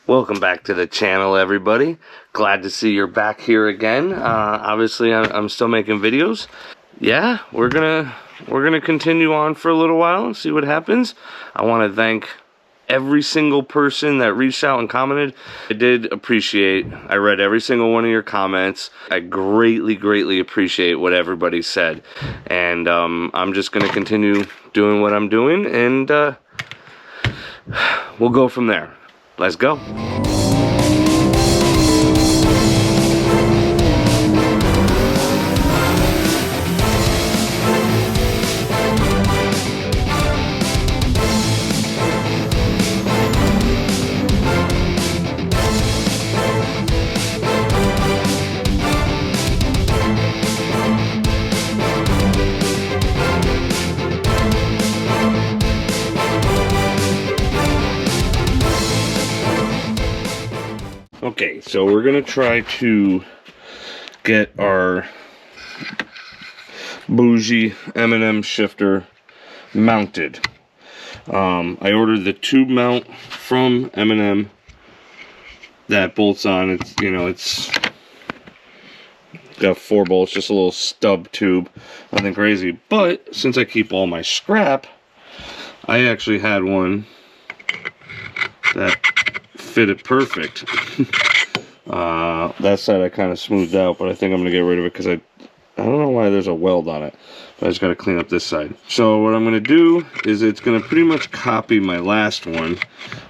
Welcome back to the channel, everybody. Glad to see you're back here again. Obviously, I'm still making videos. Yeah, we're gonna continue on for a little while and see what happens. I want to thank every single person that reached out and commented. I did appreciate. I read every single one of your comments. I greatly appreciate what everybody said, and I'm just gonna continue doing what I'm doing, and we'll go from there. Let's go. Okay, so we're gonna try to get our bougie M&M shifter mounted. I ordered the tube mount from M&M that bolts on. It's got 4 bolts, just a little stub tube, nothing crazy. But since I keep all my scrap, I actually had one that fit it perfect. That side I kind of smoothed out, but I think I'm gonna get rid of it because I don't know why there's a weld on it, but I just gotta clean up this side. So what I'm gonna do is it's gonna pretty much copy my last one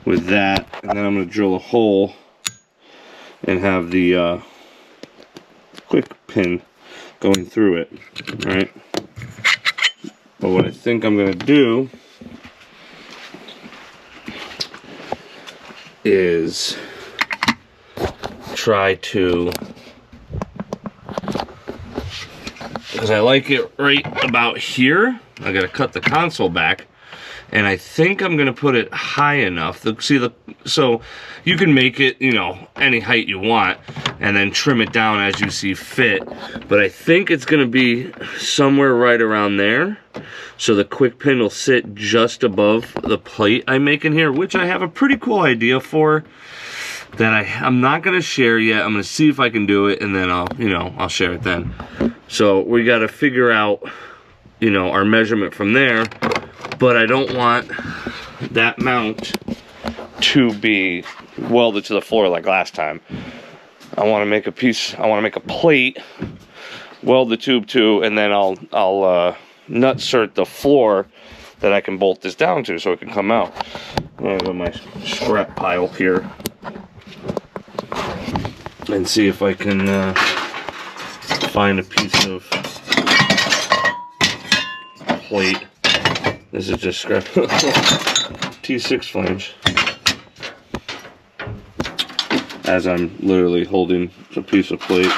with that, and then I'm gonna drill a hole and have the quick pin going through it. All right, but what I think I'm gonna do is try to, because I like it right about here. I gotta cut the console back, and I think I'm gonna put it high enough. So you can make it, any height you want, and then trim it down as you see fit. But I think it's gonna be somewhere right around there, so the quick pin will sit just above the plate I'm making here, which I have a pretty cool idea for that I'm not gonna share yet. I'm gonna see if I can do it, and then I'll share it then. So we gotta figure out, our measurement from there, but I don't want that mount to be welded to the floor like last time. I want to make a plate, weld the tube to, and then I'll nutsert the floor that I can bolt this down to so it can come out. I'm gonna go to my scrap pile here and see if I can find a piece of plate. This is just scrap. T6 flange. As I'm literally holding a piece of plate.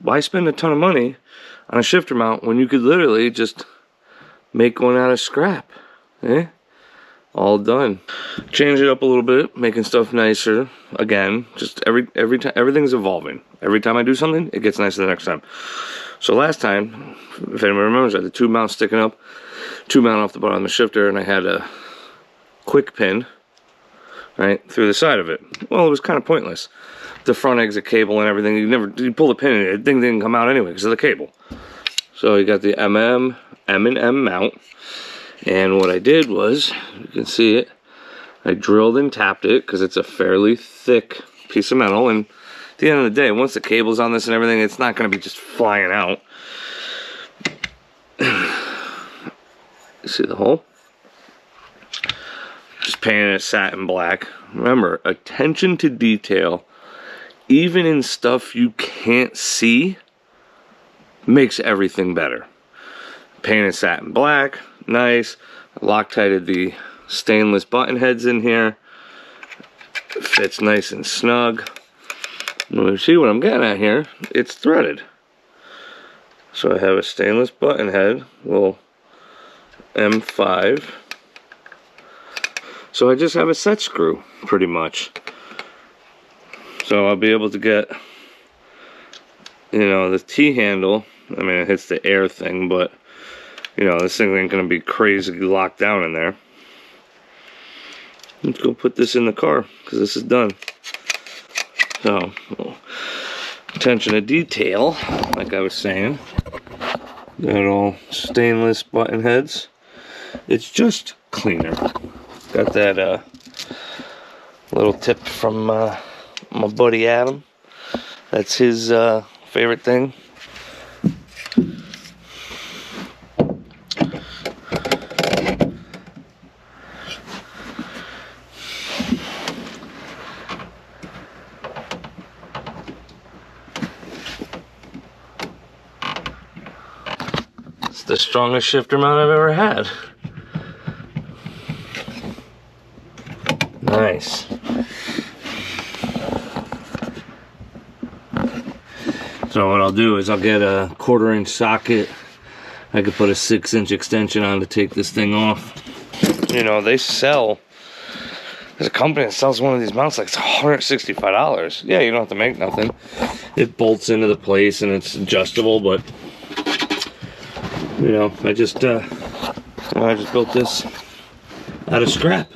Why spend a ton of money on a shifter mount when you could literally just make one out of scrap? Eh? all done. Change it up a little bit, making stuff nicer. Again, just every time, everything's evolving. Every time I do something, it gets nicer the next time. So last time, if anyone remembers, I had the tube mount sticking up, tube mount off the bottom of the shifter, and I had a quick pin right through the side of it. Well, it was kind of pointless. The front exit cable and everything, you pull the pin and the thing didn't come out anyway because of the cable. So you got the M&M mount, and what I did was, you can see it, I drilled and tapped it because it's a fairly thick piece of metal, and at the end of the day, once the cable's on this and everything, it's not going to be just flying out. You see the hole? Just painted it satin black. Remember, attention to detail, even in stuff you can't see, makes everything better. Painted satin black, nice. Loctited the stainless button heads in here. It fits nice and snug. You see what I'm getting at here? It's threaded. So I have a stainless button head, little M5. So I just have a set screw, pretty much. So I'll be able to get, you know, the T-handle. I mean, it hits the air thing, but, you know, this thing ain't gonna be crazy locked down in there. Let's go put this in the car, because this is done. So, attention to detail, like I was saying. Got all stainless button heads. It's just cleaner. Got that little tip from my buddy Adam. That's his favorite thing. It's the strongest shifter mount I've ever had. Nice. So what I'll do is I'll get a 1/4-inch socket. I could put a 6-inch extension on to take this thing off. You know, they sell, there's a company that sells one of these mounts like it's $165. Yeah, you don't have to make nothing. It bolts into the place and it's adjustable, but you know, I just built this out of scrap.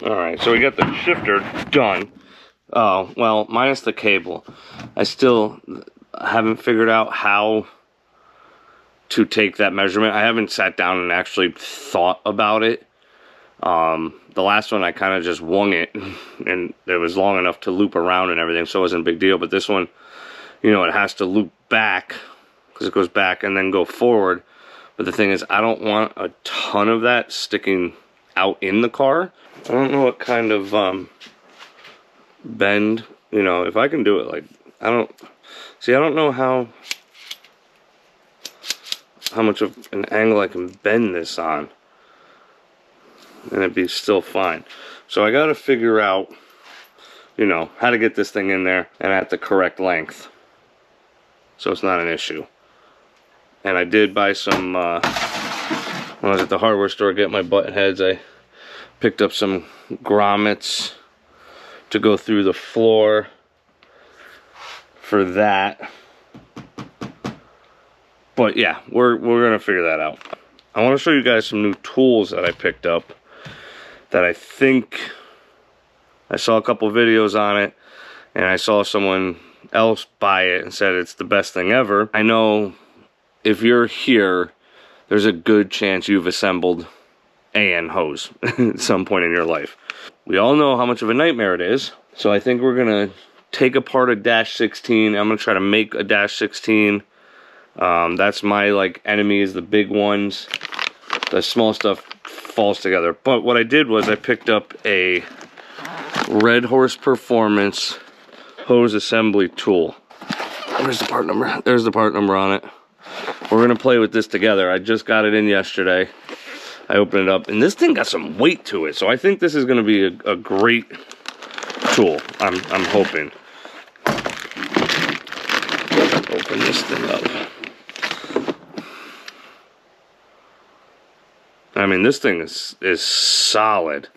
Alright, so we got the shifter done. Oh, well, minus the cable. I still haven't figured out how to take that measurement. I haven't sat down and actually thought about it. The last one I kind of just wung it, and it was long enough to loop around and everything, so it wasn't a big deal. But this one, you know, it has to loop back, because it goes back and then go forward. But the thing is, I don't want a ton of that sticking out in the car. I don't know what kind of bend, you know, if I can do it, like, I don't know how much of an angle I can bend this on and it'd be still fine. So I gotta figure out, you know, how to get this thing in there and at the correct length so it's not an issue. And I did buy some, when I was at the hardware store getting my button heads, I picked up some grommets to go through the floor for that. But yeah, we're gonna figure that out. I want to show you guys some new tools that I picked up that I think, I saw a couple videos on it and I saw someone else buy it and said it's the best thing ever. I know if you're here, there's a good chance you've assembled AN hose at some point in your life. We all know how much of a nightmare it is, so I think we're gonna take apart a dash 16. I'm gonna try to make a dash 16. That's my like enemy, is the big ones. The small stuff falls together. But what I did was I picked up a Red Horse Performance hose assembly tool. Where's the part number? There's the part number on it. We're gonna play with this together. I just got it in yesterday. I opened it up, and this thing got some weight to it, so I think this is gonna be a great tool. I'm hoping. Open this thing up. I mean, this thing is solid,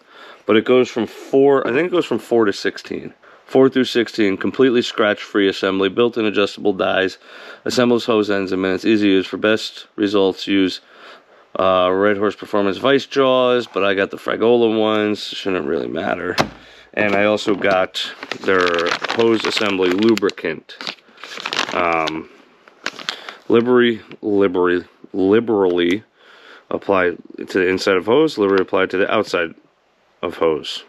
but it goes from 4, I think it goes from 4 to 16. 4 through 16, completely scratch-free assembly, built-in adjustable dies, assembles hose ends in minutes, easy use. For best results, use Red Horse Performance Vice Jaws, but I got the Fragola ones, shouldn't really matter. And I also got their hose assembly lubricant. Liberally applied to the inside of hose, liberally applied to the outside of hose.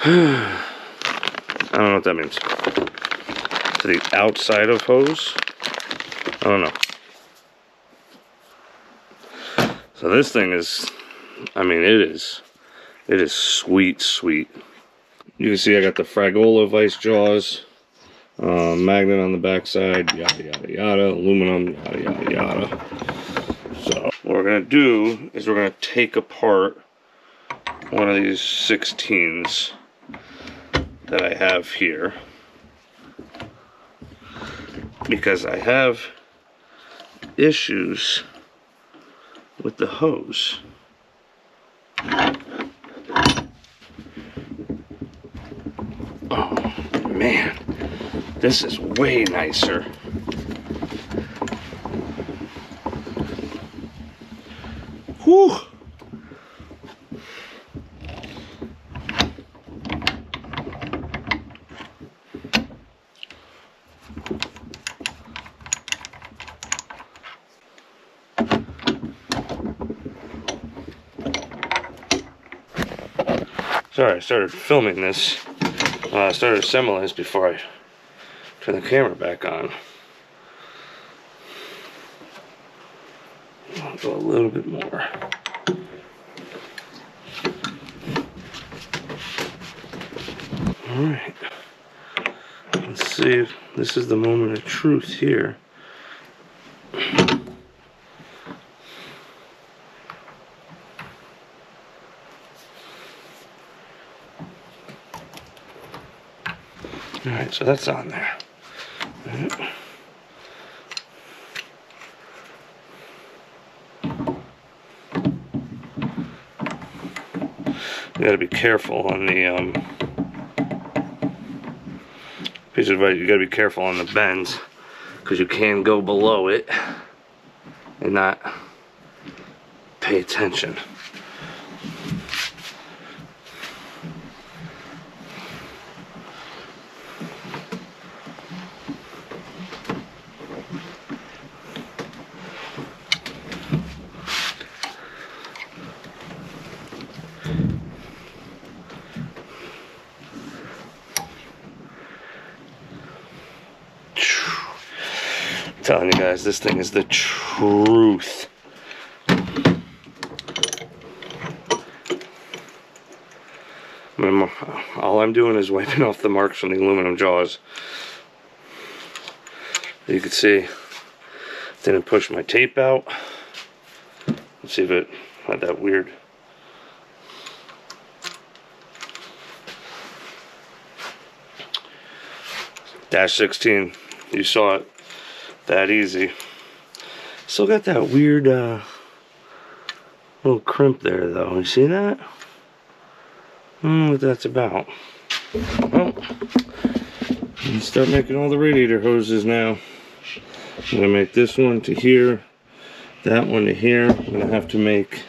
I don't know what that means. To the outside of hose? I don't know. So this thing is, I mean, it is sweet, sweet. You can see I got the Fragola Vice Jaws, magnet on the backside, yada, yada, yada, aluminum, yada, yada, yada. So what we're gonna do is we're gonna take apart one of these 16s that I have here, because I have issues with the hose. Oh man, this is way nicer. Whew. Sorry, I started filming this. I started assembling this before I turn the camera back on. I'll go a little bit more. Alright. Let's see if this is the moment of truth here. Alright, so that's on there. You gotta be careful on the piece of advice, you gotta be careful on the bends, because you can go below it and not pay attention. I'm telling you guys, this thing is the truth. All I'm doing is wiping off the marks from the aluminum jaws. You can see, didn't push my tape out. Let's see if it had that weird. Dash 16, you saw it. That easy. Still got that weird little crimp there though. You see that? I don't know what that's about. Well, let's start making all the radiator hoses now. I'm gonna make this one to here, that one to here. I'm gonna have to make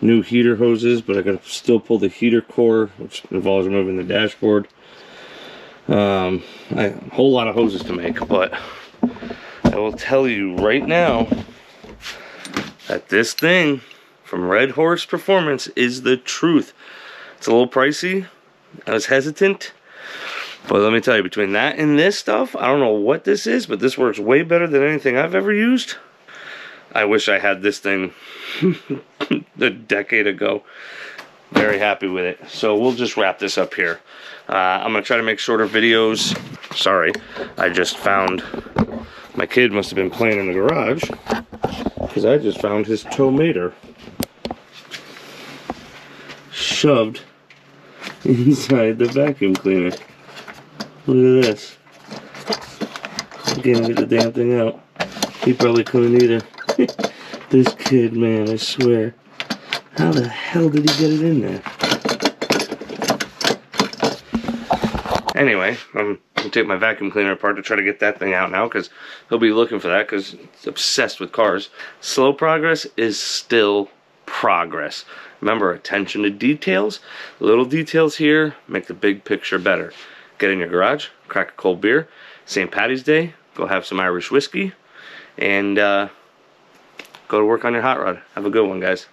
new heater hoses, but I gotta still pull the heater core, which involves removing the dashboard. A whole lot of hoses to make, but I will tell you right now that this thing from Red Horse Performance is the truth. It's a little pricey. I was hesitant, but let me tell you, between that and this stuff, I don't know what this is, but this works way better than anything I've ever used. I wish I had this thing a decade ago. Very happy with it. So we'll just wrap this up here. I'm gonna try to make shorter videos. Sorry, I just found, my kid must have been playing in the garage, because I just found his tow mater shoved inside the vacuum cleaner. Look at this. I can't get the damn thing out. He probably couldn't either. This kid, man, I swear. How the hell did he get it in there? Anyway, I'm gonna take my vacuum cleaner apart to try to get that thing out now, because he'll be looking for that, because he's obsessed with cars. Slow progress is still progress. Remember, attention to details. Little details here make the big picture better. Get in your garage, crack a cold beer. St. Paddy's Day, go have some Irish whiskey, and go to work on your hot rod. Have a good one, guys.